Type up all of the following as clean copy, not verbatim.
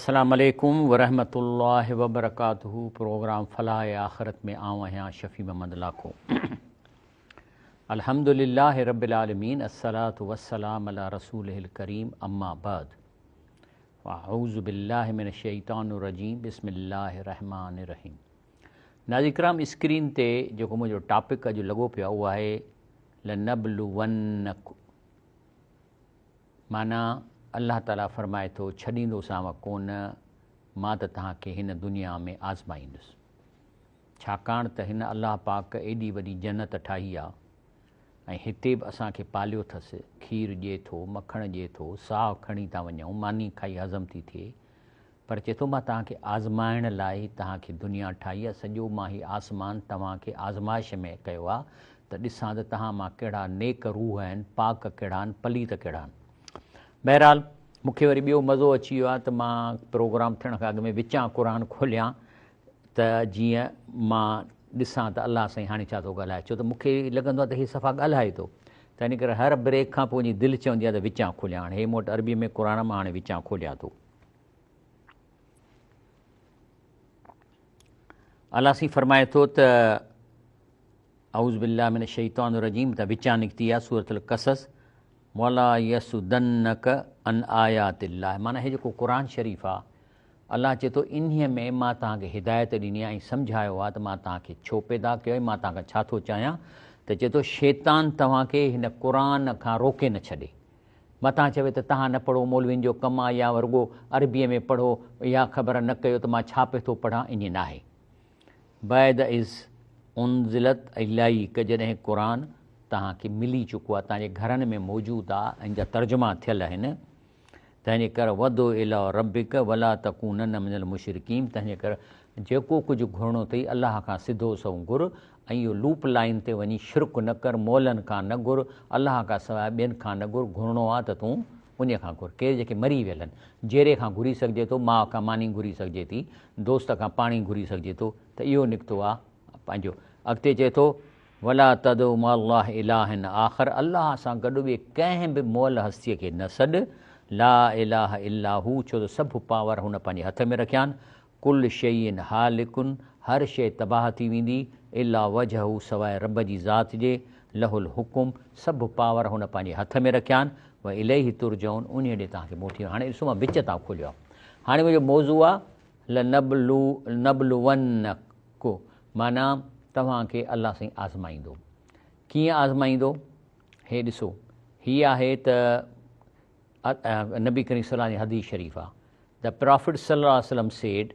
अस्सलाम वालेकुम वरहमतुल्लाहि वबरकातुहू। प्रोग्राम फलाह आखिरत में आऊँ हैं शफ़ी मोहम्मद लाखो। अल्हम्दुलिल्लाहि रब्बिल आलमीन, अस्सलातु वस्सलाम अला रसूलिहिल करीम, अम्मा बाद। अऊज़ु बिल्लाहि मिनश शैतानिर रजीम, बिस्मिल्लाहिर रहमानिर रहीम। नाज़रीन किराम, स्क्रीन ते जेको मुंहिंजो टॉपिक अॼु लॻो पियो आहे उहो आहे लनबलुवन्नकुम। माना अल्लाह ताला फ़रमाए थो, छॾींदोसांव कोन, मां त तव्हांखे हिन दुनिया में आज़माईंदुसि। छाकाणि त हिन अल्लाह पाक एॾी वॾी जन्नत ठाही आहे ऐं हिते बि असांखे पालियो अथसि। खीरु ॾिए थो, मखणु ॾिए थो, साहु खणी था वञूं, मानी खाई हज़म थी थिए, पर चए थो मां तव्हांखे आज़माइण लाइ तव्हांखे दुनिया ठाही आहे। सॼो मां ही आसमान तव्हांखे आज़माइश में कयो आहे त ॾिसां त तव्हां मां कहिड़ा नेक रूह आहिनि, पाक कहिड़ा आहिनि, पलीत कहिड़ा आहिनि। बहरहाल मूंखे वरी ॿियो मज़ो अची वियो आहे त मां प्रोग्राम थियण खां अॻु में विचां क़ुरान खोलियां त जीअं मां ॾिसां त अलाह साईं हाणे छा थो ॻाल्हाए। छो त मूंखे लॻंदो आहे त हीउ सफ़ा ॻाल्हाए थो, त इन करे हर ब्रेक खां पोइ मुंहिंजी दिलि चवंदी आहे त विचां खोलियां। हाणे हे मूं वटि अरबीअ में क़ुरान मां हाणे विचां खोलियां थो। अलाह साईं फ़रमाए थो त अऊज़ु बिल्लाहि मिनश शैतानिर रजीम, त विचां निकिती आहे सूरतुल क़सस, वला यसुदन्नक अन आयातिल्लाह। माना हे जेको क़ुरान शरीफ़ आहे, अलाह चए थो इन्हीअ में मां तव्हांखे हिदायत ॾिनी आहे ऐं सम्झायो आहे त मां तव्हांखे छो पैदा कयो आहे, मां तव्हांखां छा थो चाहियां। त चए थो शैतान तव्हांखे हिन क़ुरान खां रोके न छॾे। मथां चवे त तव्हां न पढ़ो, मौलवियुनि जो कमु आहे, या रुॻो अरबीअ में पढ़ो, इहा ख़बर न कयो त मां छा पियो थो पढ़ां, ईअं न आहे। बैद इज़ उनज़िलत इलैक, जॾहिं क़ुरान तव्हांखे मिली चुको आहे, तव्हांजे घरनि में मौजूदु आहे ऐं जा तर्जुमा थियल आहिनि। तंहिंजे करे वदो इला रबिक वला तकूनन मिनल मुशरिकीन। तंहिंजे करे जेको कुझु घुरिणो अथई अलाह खां सिधो सो घुर, ऐं इहो लूप लाइन ते वञी शिरक न कर, मौलनि खां न घुर, अलाह खां सवाइ ॿियनि खां न घुर। घुरिणो आहे त तूं उन खां घुर। केरु जेके मरी वियल आहिनि, जहिड़े खां घुरी सघिजे थो, माउ खां मानी घुरी सघिजे थी, दोस्त खां पाणी घुरी सघिजे थो, त इहो निकितो आहे पंहिंजो। अॻिते चए थो वला तदउ मअल्लाह इलाहन आख़िर, अलाह सां गॾु ॿिए कंहिं बि मोल हस्तीअ खे न सॾु। ला इलाह इल्ला हू, छो त सभु पावर हुन पंहिंजे हथ में रखिया आहिनि। कुल शैइन हालिकुन, हर शइ तबाह थी वेंदी, इला वजहू, सवाइ रब जी ज़ात जे, लहुल हुकुम, सभु पावर हुन पंहिंजे हथ में रखिया आहिनि। व इलैहि तुरजऊन, उन ॾे तव्हांखे मोटी। हाणे ॾिसो मां विच तां खोलियो आहे। हाणे मुंहिंजो मौज़ू आहे लनबलुवन्नकुम, माना तव्हांखे अलाह साईं आज़माईंदो। कीअं आज़माईंदो? हे ॾिसो, हीअ आहे त नबी करीम सल्लल्लाहु अलैहि हदीस शरीफ़ आहे। द प्रॉफिट सल्लल्लाहु अलैहि वसल्लम said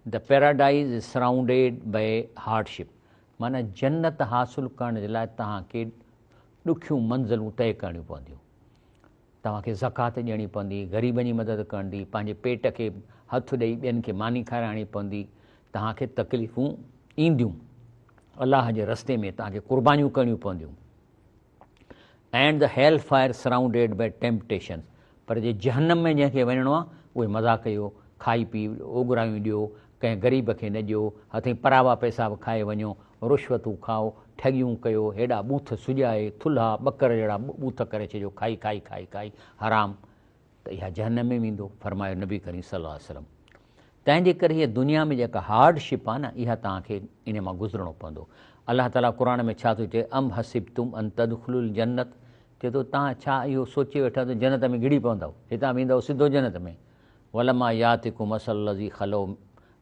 the paradise is surrounded by hardship. माना जन्नत हासिलु करण जे लाइ तव्हांखे ॾुखियूं मंज़िलूं तइ करणियूं पवंदियूं। तव्हांखे ज़कात ॾियणी पवंदी, ग़रीबनि जी मदद करणी, पंहिंजे पेट खे हथु ॾेई ॿियनि खे मानी खाराइणी पवंदी, तव्हांखे तकलीफ़ूं ईंदियूं, अलाह जे रस्ते में तव्हांखे क़ुर्बानियूं करणियूं पवंदियूं। And the hell fire surrounded by temptation. पर जे जहन्नम में जंहिंखे वञिणो आहे उहे मज़ा कयो, खाई पी ओघरायूं ॾियो, कंहिं ग़रीब खे न ॾियो, हथें परावा पैसा बि खाए वञो, रुश्वतूं खाओ, ठगियूं कयो, हेॾा बूथ सुॼाए थुल्हा ॿकर जहिड़ा बूथ करे छॾियो, खाई खाई खाई खाई हराम, त इहा जहन्नम में वेंदो, फरमायो नबी करीम सल्लल्लाहु अलैहि वसल्लम। तंहिंजे करे हीअ दुनिया में जेका हार्डशिप आहे न, इहा तव्हांखे इन मां गुज़रणो पवंदो। अलाह ताला क़ुरान में छा थो चए, अम हसिबतुम अन तदखुलुल जन्नत, चए थो तव्हां छा इहो सोचे वेठा त जन्नत में घिड़ी पवंदव, हितां वेंदव सिधो जन्नत में। वलमा यातिकुम मसल लज़ी खलो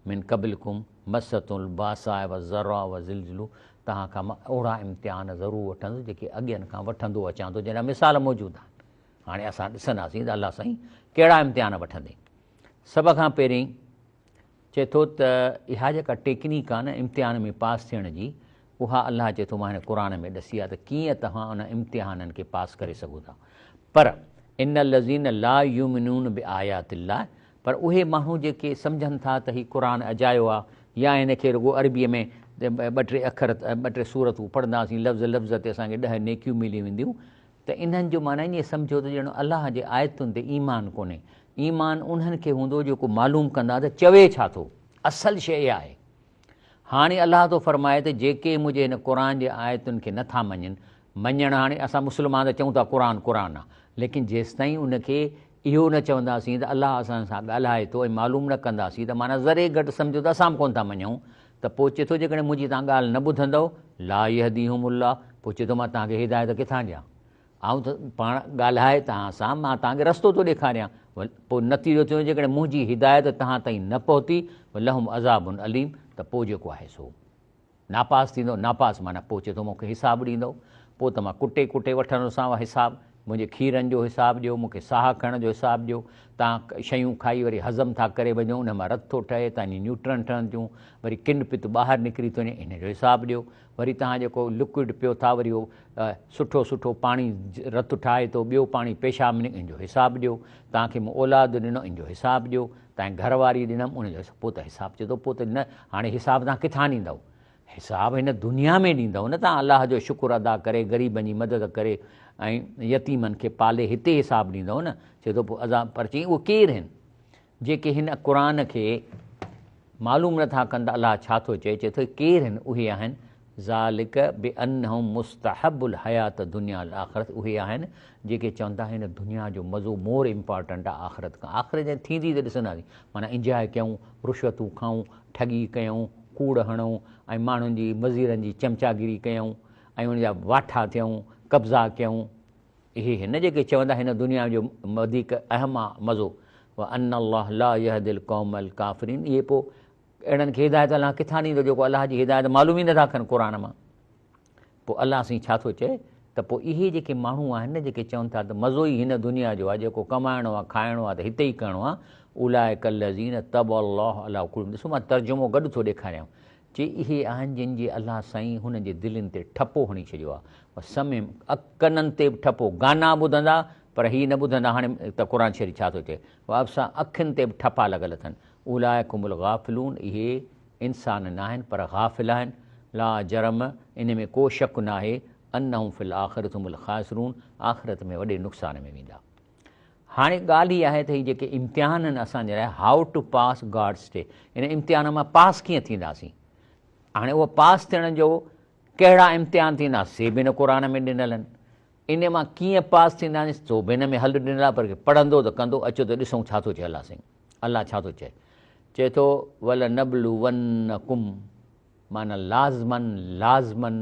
मिन क़बलिकुम मसतुल बासा व ज़र्रा व ज़िलज़िलू। तव्हां खां मां ओड़ा इम्तिहान ज़रूरु वठंदुसि जेके अॻियनि खां वठंदो अचां थो, जंहिंजा मिसाल मौजूदु आहिनि। हाणे असां ॾिसंदासीं त अलाह साईं कहिड़ा इम्तिहान वठंदे। सभ खां पहिरीं चए थो त इहा जेका टेक्निक आहे न इम्तिहान में पास थियण जी, उहा अलाह चए थो मां हिन क़ुरान में ॾसी आहे त कीअं तव्हां उन इम्तिहाननि खे पास करे सघो था। पर इन लज़ीन ला युमिनून बि आयातिल्लाह, पर उहे माण्हू जेके सम्झनि था त हीउ क़ुरान अजायो आहे, या हिन खे रुॻो अरबीअ में ॿ टे अखर, ॿ टे सूरतूं पढ़ंदासीं, लफ़्ज़ लफ़्ज़ ते असांखे 10 नेकियूं मिली वेंदियूं, त इन्हनि जो माना ईअं सम्झो त ॼणो अलाह जे आयतुनि ते ईमान कोन्हे। ईमान उन्हनि खे हूंदो जेको मालूम कंदा त चवे छा थो, असल शइ इहा आहे। हाणे अलाह थो फरमाए त जेके मुंहिंजे हिन क़ुरान जे आयतुनि खे नथा मञनि, हाणे असां मुस्लमान त चऊं था क़ुरान क़ुरान आहे, लेकिन जेसिताईं उनखे इहो न चवंदासीं त अलाह असां सां ॻाल्हाए थो ऐं मालूम न कंदासीं त माना ज़रे घटि सम्झो त असां बि कोन था मञूं, त पोइ चए थो जेकॾहिं मुंहिंजी तव्हां ॻाल्हि न ॿुधंदव ला यहदीहुमुल्लाह, पोइ चए थो मां तव्हांखे हिदायत किथां ॾियां, ऐं त पाण ॻाल्हाए तव्हां सां मां तव्हांखे रस्तो थो ॾेखारियां, पोइ नतीजो थियो जेकॾहिं मुंहिंजी हिदायत तव्हां ताईं न पहुती लहुम अज़ाबुन अलीम, त पोइ जेको आहे सो नापास थींदो। नापास माना पोइ चए थो मूंखे हिसाबु ॾींदो, पोइ त मां कुटे कुटे वठंदोसांव हिसाबु, मुंहिंजे खीरनि जो हिसाबु ॾियो, मूंखे साह खणण जो हिसाबु ॾियो, तव्हां शयूं खाई वरी हज़म था करे वञो, उन मां रत थो ठहे, तव्हांजी न्यूट्रन ठहनि थियूं, वरी किन पित ॿाहिरि निकिरी थो वञे, इन जो हिसाबु ॾियो, वरी तव्हां जेको लिक्विड पियो था वरी उहो सुठो सुठो पाणी रतु ठाहे थो, ॿियो पाणी पेशाब में इन जो हिसाबु ॾियो, तव्हांखे मूं औलाद ॾिनो इन जो हिसाबु ॾियो, तव्हांजी घरवारी ॾिनमि उनजो पोइ त हिसाबु चए थो, पोइ त न हाणे हिसाबु तव्हां किथां ॾींदव, हिसाबु हिन दुनिया में ॾींदव न, तव्हां अलाह जो शुकुरु अदा करे ग़रीबनि जी मदद करे ऐं यतीमनि खे पाले हिते हिसाबु ॾींदव न। चए थो पोइ अज़ाब, पर चई उहे केरु आहिनि जेके हिन क़ुर खे मालूम नथा कनि त अलाह छा थो चए, चए थो केरु आहिनि, उहे आहिनि ज़ालिक बिअन्नहुम मुस्तहब्बुल हयात दुनिया अल आख़िरत, उहे आहिनि जेके चवंदा हिन दुनिया जो मज़ो मोर इम्पॉर्टेंट आहे आख़िरत खां। आख़िरत जे थींदी त ॾिसंदासीं, माना इंजॉय कयूं, रुश्वतूं खाऊं, ठगी कयूं, कूड़ हणूं ऐं माण्हुनि जी मज़ीरनि जी चमचागिरी कयूं ऐं उनजा वाठा थियूं, कब्ज़ा कयूं, इहे हिन जेके चवंदा हिन दुनिया जो वधीक अहम आहे मज़ो, व अन अल्लाह ला यहदिल क़ौमल काफ़िरीन, इहे पोइ अहिड़नि खे हिदायत अलाह किथां ॾींदो जेको अलाह जी हिदायत मालूम ई नथा कनि क़ुर मां। पोइ अलाह साईं छा थो चए त पोइ इहे जेके माण्हू आहिनि न जेके चवनि था त मज़ो ई हिन दुनिया जो आहे, जेको कमाइणो आहे खाइणो आहे त हिते ई करिणो आहे, उलाइक लज़ीन तबअल्लाहु अला क़ुलूबिहिम, ॾिसो मां तर्जुमो गॾु थो ॾेखारियां, चए इहे आहिनि जिन जे अलाह साईं हुननि जे दिलनि ते ठपो हणी छॾियो आहे, समय कननि ते बि ठपो, गाना ॿुधंदा पर हीअ न ॿुधंदा, हाणे त क़ुर शरीफ़ छा थो चए, वापसां अखियुनि ते बि ठपा लॻल अथनि, उलाइकुमुल गाफ़िलून, इहे इंसान न आहिनि पर गाफ़िल आहिनि, ला जरम, इन में को शक न आहे, अन्नहुम फिल आख़िरत हुमुल ख़ासिरून, आख़िरत में वॾे नुक़सान में वेंदा। हाणे ॻाल्हि इहा आहे त हीअ जेके इम्तिहान आहिनि असांजे लाइ, हाउ टू पास गॉड्स डे, इन इम्तिहान मां पास कीअं थींदासीं, हाणे उहो पास थियण जो कहिड़ा इम्तिहान थींदा से बि हिन क़ुर में ॾिनल आहिनि, इन मां कीअं पास थींदासीं सो बि हिन में हल ॾिनल आहे, पर पढ़ंदो त कंदो, अचो त ॾिसूं छा थो चए अलाह साईं। अलाह छा थो चए, चए थो वल नबलुवन्नकुम, माना लाज़मन लाज़मन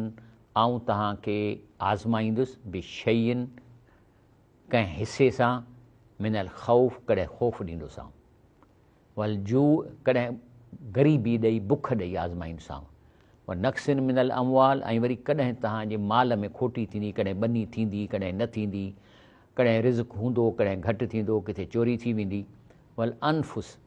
आऊं तव्हांखे आज़माईंदुसि बिशैइन, कंहिं हिसे सां, मिनल ख़ौफ़, कॾहिं ख़ौफ़ ॾींदोसां, वल जू, कॾहिं ग़रीबी ॾेई बुख ॾेई आज़माईंदोसां, व नक्सिन मिनल अमवाल, ऐं वरी कॾहिं तव्हांजे माल में खोटी थींदी, कॾहिं ॿनी थींदी कॾहिं न थींदी, कॾहिं रिज़्क़ हूंदो कॾहिं घटि थींदो, किथे चोरी थी वेंदी, वल अनफुस,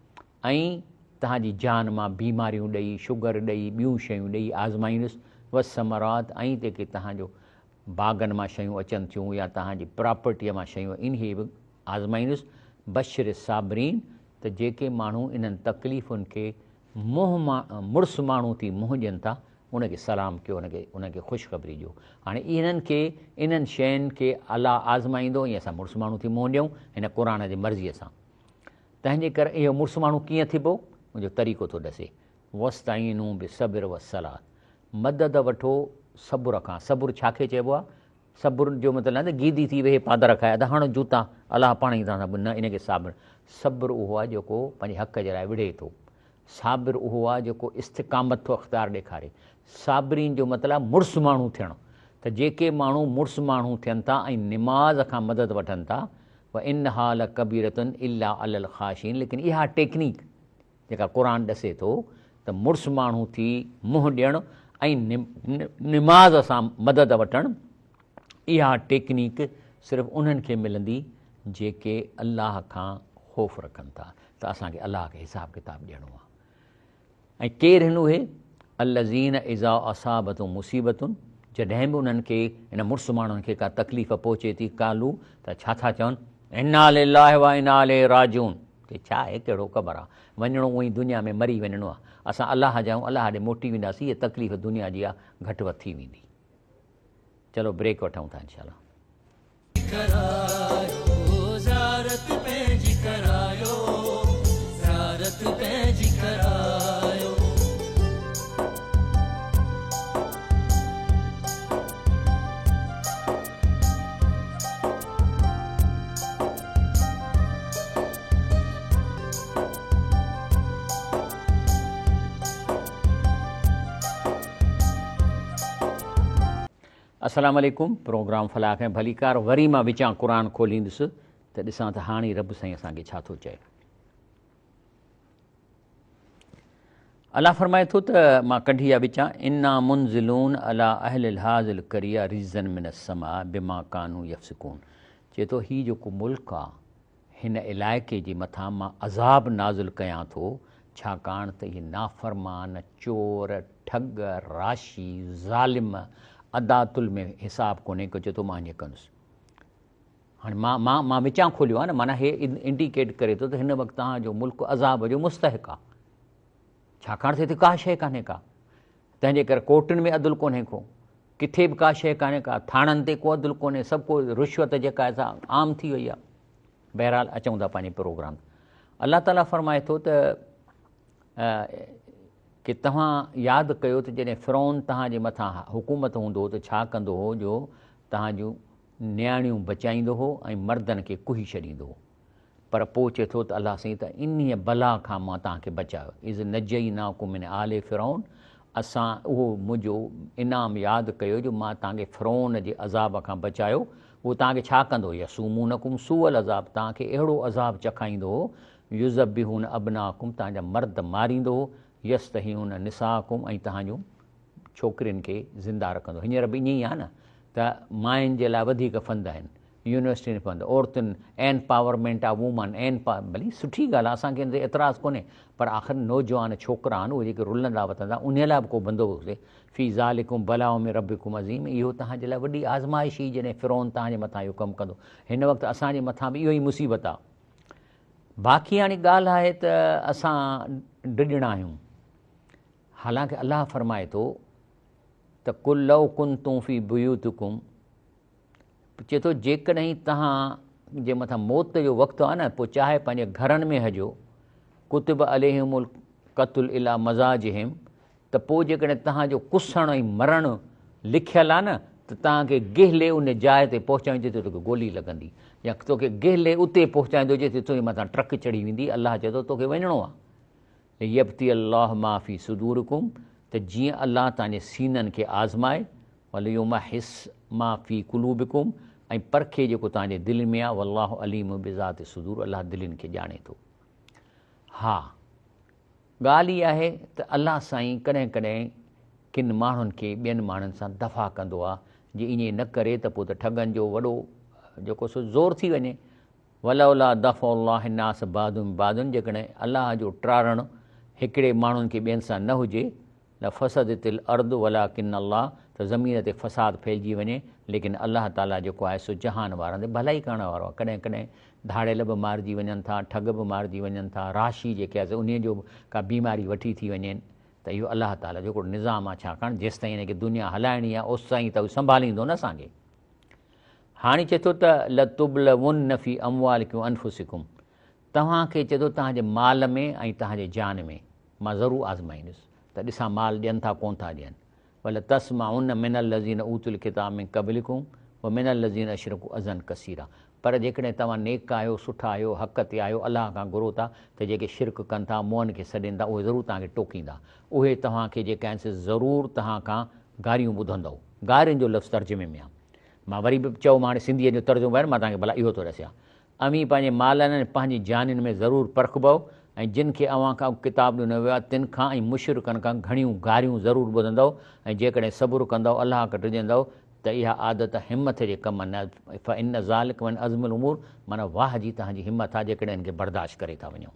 ऐं तव्हांजी जान मां बीमारियूं ॾेई, शुगर ॾेई, ॿियूं शयूं ॾेई आज़माईंदुसि, व समरात, ऐं जेके तव्हांजो बाग़नि मां शयूं अचनि थियूं या तव्हांजी प्रॉपर्टीअ मां शयूं, इन्हे बि आज़माईंदुसि, बशिर साबरीन, त जेके माण्हू इन्हनि तकलीफ़ुनि खे मुड़ुसु माण्हू थी मुंहुं ॾियनि था, उनखे सलाम कयो, उनखे ख़ुशख़बरी ॾियो। हाणे इन्हनि खे इन्हनि शयुनि खे अलाह आज़माईंदो, ईअं असां मुड़ुसु माण्हू थी मुंहुं ॾियूं हिन क़ुर जी मर्ज़ीअ सां। तंहिंजे करे इहो मुड़ुसु माण्हू कीअं थिबो, मुंहिंजो तरीक़ो थो ॾसे, वस्ताइनू बिसब्र वस्सलात, मदद वठो सबुर खां। सबुरु छाखे चइबो आहे, सबुर जो मतिलबु न त गीदी थी वेहे पादर खाए, त हाणे जूता अलाह पाण ई तव्हां न, इनखे साबिर, सबुरु उहो आहे जेको पंहिंजे हक़ जे लाइ विढ़े थो, साबिर उहो आहे जेको इस्तिक़ामत थो अख़्तियार ॾेखारे, साबिरीन जो मतिलबु मुड़ुसु माण्हू थियणु, त जेके माण्हू मुड़ुसु माण्हू थियनि था ऐं निमाज़ खां मदद वठनि था, व इन हाल कबीरतुन इल्ला अलल ख़ाशिन, लेकिन इहा टेक्निक जेका क़ुर ॾसे थो त मुड़ुसु माण्हू थी मुंहुं ॾियणु ऐं निमाज़ सां मदद वठणु, इहा टेक्निक सिर्फ़ु उन्हनि खे मिलंदी जेके अलाह खां ख़ौफ़ रखनि था, त असांखे अलाह खे हिसाबु किताबु ॾियणो आहे। ऐं केरु आहिनि उहे, अल्लज़ीन इज़ा असाबतुम मुसीबतुन, जॾहिं बि उन्हनि खे हिन मुड़ुसु माण्हुनि खे का तकलीफ़ पहुचे थी, कालू, त छा था चवनि, इन्ना लिल्लाहि व इन्ना इलैहि राजिऊन, की छा आहे कहिड़ो ख़बर आहे, वञिणो उहो ई दुनिया में मरी वञिणो आहे, असां अलाह जा आहियूं, अलाह ॾे मोटी वेंदासीं, इहा तकलीफ़ दुनिया जी आहे, घटि वधि थी वेंदी। चलो ब्रेक वठूं था इंशाअल्लाह। अस्सलाम वालेकुम। प्रोग्राम फलाह ऐं भलीकार वरी मां विचां क़ुर खोलींदुसि त ॾिसां त हाणे रब साईं असांखे छा थो चए। अलाह फरमाए थो त मां कढी आहे विचां, इन्ना मुनज़िलून अला अहलिल हाज़िल करिया रिज़न मिन समा बिमा कानू यफ़सिकून। चए थो हीउ जेको मुल्क आहे हिन इलाइक़े जे मथां मां अज़ाब नाज़िल कयां थो, छाकाणि त इहे नाफ़रमान, चोर, ठग, राशी, ज़ालिम, अदातुल में हिसाब कोन्हे को। चए थो मां ईअं कंदुसि। हाणे मां विचां खोलियो आहे न, माना हे इंडिकेट करे थो त हिन वक़्तु तव्हांजो मुल्क अज़ाब जो मुस्तहिक़ आहे, छाकाणि त हिते का शइ कान्हे का। तंहिंजे करे कोर्टुनि में अदुल कोन्हे को, किथे बि का शइ कान्हे का, थाणनि ते को अदुल कोन्हे, सभु को रिश्वत जेका आहे आम थी वई आहे। बहरहाल अचूं था पंहिंजे प्रोग्राम। अलाह ताला फरमाए थो त कि तव्हां यादि कयो त जॾहिं फ़िरौन तव्हांजे मथां हुकूमत हूंदो हो त छा कंदो हो, जो तव्हांजूं नियाणियूं बचाईंदो हो ऐं मर्दनि खे कुही छॾींदो हो। पर पोइ चए थो त अलाह साईं त इन्हीअ बला खां मां तव्हांखे बचायो, इज़ नजई नाकुम मिन आले फ़िरौन। असां उहो मुंहिंजो इनाम यादि कयो जो मां तव्हांखे फ़िरौन जे अज़ाब खां बचायो। उहो तव्हांखे छा कंदो, यसूमूनकुम सूअल अज़ाब, तव्हांखे अहिड़ो अज़ाब चखाईंदो हो, युज़ब्बिहून अबनाकुम, तव्हांजा मर्द मारींदो हो, यस्तहीउन निसाकुम, ऐं तव्हांजूं छोकिरियुनि खे ज़िंदा रखंदो। हींअर बि ईअं ई आहे न त मायुनि जे लाइ वधीक फंड आहिनि, यूनिवर्सिटी फंड, औरतुनि एनपावरमेंट ऑफ वूमन, भली सुठी ॻाल्हि आहे, असांखे हिन ते एतिराज़ु कोन्हे, पर आख़िर नौजवान छोकिरा आहिनि उहे जेके रुलंदा वठंदा, उन लाइ बि को बंदोबस्तु हुजे। फ़ी ज़ालिकुम बलाउ में रब्बिकुम अज़ीम, इहो तव्हांजे लाइ वॾी आज़माइश ई जॾहिं फ़िरौन तव्हांजे मथां इहो कमु कंदो। हिन वक़्तु असांजे मथां बि इहो ई मुसीबत आहे। बाक़ी हाणे ॻाल्हि आहे त असां डिॼणा आहियूं। हालांकि अलाह फरमाए थो त कुल लौ कुंतुम फ़ी बुयूतिकुम, चए थो जेकॾहिं तव्हां जे मथां मौत जो वक़्तु आहे न, पोइ चाहे पंहिंजे घरनि में हजो, कुतुब अलैहिमुल क़त्ल इला मज़ाजिहिम, त पोइ जेकॾहिं तव्हांजो कुसण ऐं मरणु लिखियलु आहे न, त तव्हांखे गिहले उन जाइ ते पहुचाईंदे त तोखे गोली लॻंदी, या तोखे गिहले उते पहुचाईंदो जिते तुंहिंजे मथां ट्रक चढ़ी वेंदी। अलाह चए थो तोखे वञिणो आहे। यब्ती अल्लाह माफ़ी सुदूरकुम, त जीअं अलाह तव्हांजे सीननि खे आज़माए, वलयुमा हिस माफ़ी कुलूबिकुम, ऐं परखे जेको तव्हांजे दिलि में आहे, वल्लाहु अलीम बिज़ात सुदूर, अलाह दिलनि खे ॼाणे थो। हा, ॻाल्हि इहा आहे त अलाह साईं कॾहिं कॾहिं किन माण्हुनि खे ॿियनि माण्हुनि सां दफ़ा कंदो आहे, जे ईअं न करे त पोइ त ठगनि जो वॾो जेको सो ज़ोर थी वञे। वलौला दफ़अल्लाह नास बादुम बादुन, जेकॾहिं अलाह जो टारणु हिकिड़े माण्हुनि खे ॿियनि सां न हुजे, ल फ़सदतिल अर्द वलाकिन अल्लाह, त ज़मीन ते फ़साद फैलिजी वञे, लेकिन अलाह ताला जेको आहे सो जहान वारनि ते भलाई करण वारो आहे। कॾहिं कॾहिं धाड़ेल बि मारिजी वञनि था, ठग बि मारिजी वञनि था, राशी जेके आहे उन जो का बीमारी वठी थी वञे, त इहो अलाह ताला जो हिकिड़ो निज़ाम आहे। छाकाणि जेसि ताईं हिनखे दुनिया हलाइणी आहे ओसि ताईं त उहो संभालींदो न असांखे। हाणे चए थो त लतुबलवुन्न फ़ी अमवालिकुम अनफुसिकुम, तव्हांखे चए थो तव्हांजे माल में ऐं तव्हांजे जान में मां ज़रूरु आज़माईंदुसि, त ॾिसां माल ॾियनि था कोन था ॾियनि। भले तस्माउन मिनल लज़ीन ऊतुल किताब में क़बलिकुम व मिनल लज़ीन अशरकू अज़न कसीरा, पर जेकॾहिं तव्हां नेक आहियो, सुठा आहियो, हक़ ते आहियो, अलाह खां घुरो था, त जेके शिरक कनि था, मुअनि खे सॾनि था, उहे ज़रूरु तव्हांखे टोकींदा। उहे तव्हांखे जेके आहिनि से ज़रूरु तव्हां खां गारियूं ॿुधंदव। गारियुनि जो लफ़्ज़ तर्जुमे में आहे। मां वरी बि चयो, मां हाणे सिंधीअ जो तर्जुमो आहे, मां तव्हांखे भला इहो थो ॾसियां। अमी पंहिंजे मालनि पंहिंजी जानियुनि में ज़रूरु परखबो, ऐं जिन खे अव्हां खां किताब ॾिनो वियो आहे तिन खां ऐं मुशरिकनि खां घणियूं गारियूं ज़रूरु ॿुधंदव, ऐं जेकॾहिं सबुरु कंदव, अलाह खां डिॼंदव, त इहा आदत हिमत जे कम न, इन ज़ालिक वन अज़मुल उमूर, माना वाह जी तव्हांजी हिमत आहे जेकॾहिं हिनखे बर्दाश्त करे था वञो।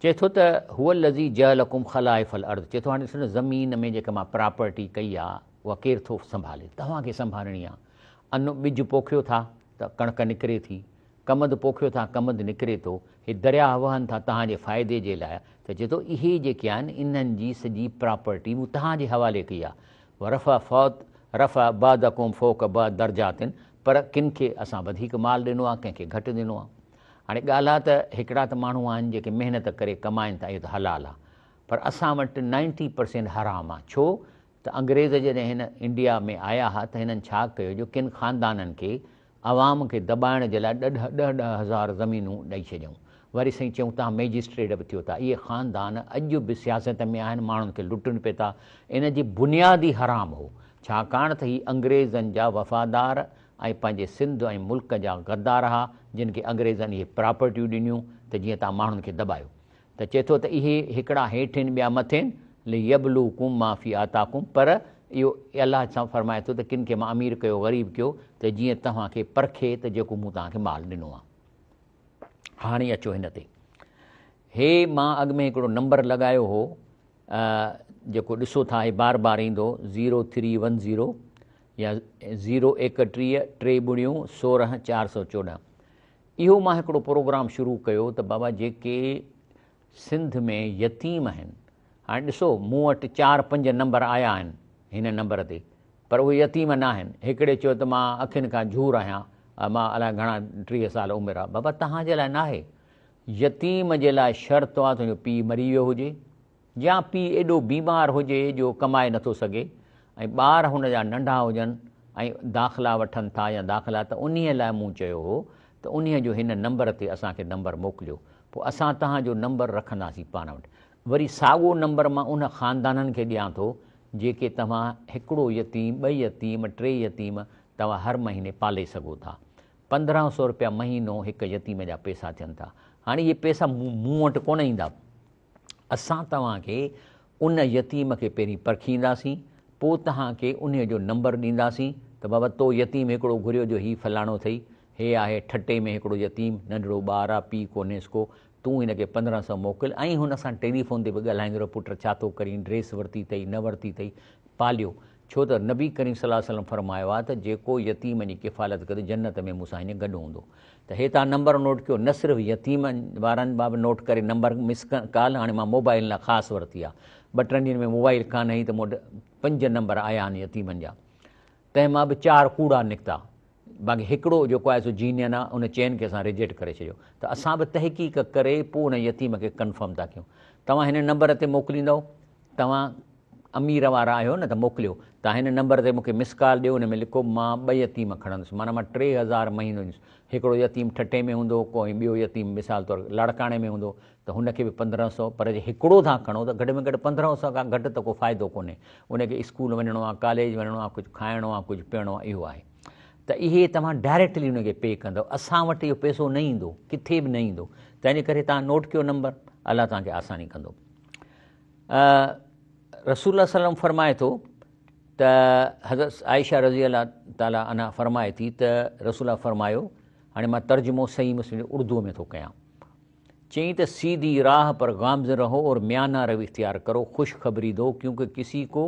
चए थो त हुअ लज़ी जअलकुम ख़लाइफ़ल अर्द, चए थो हाणे ॾिसो न, ज़मीन में जेका मां प्रॉपर्टी कई आहे उहा केरु थो संभाले, तव्हांखे संभालणी आहे। अन ॿिज पोखियो था त कणिक निकिरे थी, कमंद पोखियो था कमंद निकिरे थो, हे दरिया वहनि था तव्हांजे फ़ाइदे जे लाइ, त चए थो इहे जेके आहिनि इन्हनि जी सॼी प्रॉपर्टी मूं तव्हांजे हवाले कई आहे। रफ़ा बादकुम फ़ौक़ बाद दर्जातिन, पर किन खे असां वधीक माल ॾिनो आहे, कंहिंखे घटि ॾिनो आहे। हाणे ॻाल्हि आहे त हिकिड़ा त माण्हू आहिनि जेके महिनत करे कमाइनि था, इहो त हलाल आहे, पर असां वटि 90% हराम आहे। छो त अंग्रेज़ जॾहिं हिन इंडिया में आया हुआ त हिननि छा कयो, जो किन ख़ानदाननि खे आवाम खे दॿाइण जे लाइ 10,000 ज़मीनूं ॾेई छॾियऊं। वरी साईं चयूं तव्हां मैजिस्ट्रेट बि थियो था। इहे ख़ानदान अॼु बि सियासत में आहिनि, माण्हुनि खे लुटनि पिए था। इन जी बुनियादी हराम हो, छाकाणि त ही अंग्रेज़नि जा वफ़ादार ऐं पंहिंजे सिंध ऐं मुल्क जा गद्दार हुआ जिन खे अंग्रेज़नि इहे प्रॉपर्टियूं ॾिनियूं त जीअं तव्हां माण्हुनि खे दॿायो। त चए थो त इहे हिकिड़ा हेठि आहिनि ॿिया मथे आहिनि, लियबलूकुम माफ़ी आताकुम, पर इहो अलाह सां फरमाए थो त किन खे मां अमीर कयो ग़रीब कयो त जीअं तव्हांखे परखे त जेको मूं तव्हांखे माल ॾिनो आहे। हाणे अचो हिन ते, हे मां अॻु में हिकिड़ो नंबर लॻायो हो जेको ॾिसो था हे बार बार ईंदो 0310 या 031 3 ॿुड़ियूं 16 414। इहो मां हिकिड़ो प्रोग्राम शुरू कयो त बाबा जेके सिंध में यतीम आहिनि, हाणे ॾिसो मूं वटि 4-5 नंबर आया आहिनि हिन नंबर ते, पर उहे यतीम न आहिनि। हिकिड़े चयो त मां अखियुनि खां झूर आहियां, मां अलाए घणा 30 साल उमिरि आहे। बाबा तव्हांजे लाइ न आहे, यतीम जे लाइ शर्त आहे तुंहिंजो पीउ मरी वियो हुजे या पीउ एॾो बीमार हुजे जो कमाए नथो सघे ऐं ॿार हुनजा नंढा हुजनि ऐं दाख़िला वठनि था या दाख़िला, त उन लाइ मूं चयो हो त उन जो हिन नंबर ते असांखे नंबर मोकिलियो, पोइ असां तव्हांजो नंबर रखंदासीं पाण वटि। वरी साॻियो नंबर मां उन ख़ानदाननि खे ॾियां थो जेके तव्हां हिकिड़ो यतीम, 2 यतीम, 3 यतीम तव्हां हर महीने पाले सघो था। 1500 रुपया महीनो हिकु यतीम जा पैसा थियनि था। हाणे इहे पैसा मूं वटि कोन ईंदा, असां तव्हांखे उन यतीम खे पहिरीं परखींदासीं, पोइ तव्हांखे उन जो नंबर ॾींदासीं त बाबा तो यतीम हिकिड़ो घुरियो जो हीउ फलाणो अथई, हे आहे ठटे में हिकिड़ो यतीम, नंढिड़ो ॿार आहे, पीउ कोन्हेसि को, तूं हिनखे 1500 मोकिल। ऐं हुन सां टेलीफोन ते बि ॻाल्हाईंदो रहो, पुट छा थो करीं, ड्रेस वरिती अथई न वरिती अथई, पालियो। छो त नबी करीम सल्लल्लाहु अलैहि वसल्लम फरमायो आहे त जेको यतीम जी किफ़ालत करे जन्नत में मूंसां हीअं गॾु हूंदो। त हे तव्हां नंबर नोट कयो, न सिर्फ़ु यतीमनि वारनि बि नोट करे नंबर मिस कॉल। हाणे मां मोबाइल लाइ ख़ासि वरिती आहे, 2-3 ॾींहंनि में मोबाइल कान हुई त मूं वटि 5 नंबर आया आहिनि यतीमनि जा, तंहिं मां बि 4 कूड़ा निकिता, बाक़ी हिकिड़ो जेको आहे सो जीनियन आहे, उन चइनि खे असां रिजेक्ट करे छॾियो। त असां बि तहक़ीक़ करे पोइ उन यतीम खे कंफर्म था कयूं। तव्हां हिन नंबर ते मोकिलींदव, तव्हां अमीर वारा आहियो न त मोकिलियो, तव्हां हिन नंबर ते मूंखे मिस कॉल ॾियो, हुन में लिखो मां 2 यतीम खणंदुसि, माना मां 3000 महीनो ॾींदुसि। हिकिड़ो यतीम ठटे में हूंदो, कोई ॿियो यतीम मिसाल तौरु लाड़काणे में हूंदो त हुनखे बि 1500, पर जे हिकिड़ो था खणो त घटि में घटि 1500 खां घटि त को फ़ाइदो कोन्हे। उनखे स्कूल वञिणो आहे, कॉलेज वञिणो आहे, कुझु खाइणो आहे, कुझु पीअणो आहे, इहो आहे। त इहे तव्हां डायरेक्टली उनखे पे कंदव, असां वटि इहो पैसो न ईंदो, किथे बि न ईंदो। तंहिंजे करे तव्हां नोट कयो नंबर, अलाह तव्हांखे आसानी कंदो। रसूल सल्लम फरमाए थो त हज़रत आयशा रज़ी अल्लाह ताला अन्हा फरमाए थी त रसूल फरमायो, हाणे मां तर्जुमो सही मुस्लिम उर्दूअ में थो कयां, चई त सीधी राह पर गामज़ रहो और म्याना रवि इख्तियार करो, खुशखबरी दो क्योंकि किसी को